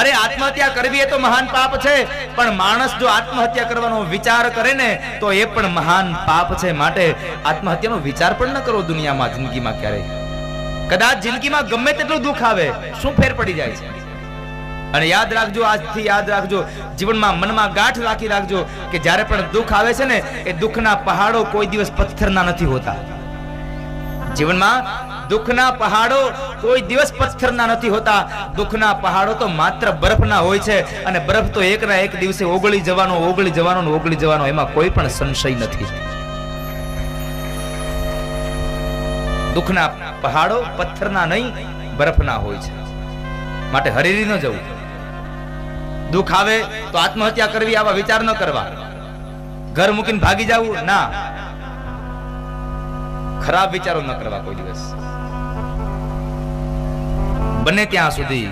અરે આત્મહત્યા કરવી એ તો મહાન પાપ છે, પણ માણસ જો આત્મહત્યા કરવાનો વિચાર કરે ને તો એ પણ મહાન પાપ છે. માટે આત્મહત્યાનો વિચાર પણ ન કરો દુનિયામાં, જિંદગીમાં ક્યારેય. કદાચ જિંદગીમાં ગમે તેટલું દુઃખ આવે, શું ફેર પડી જાય છે? અને યાદ રાખજો, આજથી યાદ રાખજો, જીવનમાં મનમાં ગાંઠ રાખી રાખજો કે જ્યારે પણ દુઃખ આવે છે ને, એ દુઃખના પહાડો કોઈ દિવસ પથ્થરના નથી હોતા. જીવનમાં દુઃખના પહાડો કોઈ દિવસ પથ્થરના નથી હોતા. દુઃખના પહાડો તો માત્ર બરફના હોય છે, અને બરફ તો એકના એક દિવસે ઓગળી જવાનો, એમાં કોઈ પણ સંશય નથી. દુઃખના પહાડો પથ્થરના નહીં, બરફના હોય છે. માટે હરીરી ન જવું. દુઃખ આવે તો આત્મહત્યા કરવી, આવા વિચાર ન કરવા. ઘર મૂકીને ભાગી જવું ના, ખરાબ વિચારો ન કરવા કોઈ દિવસ. બને ત્યાં સુધી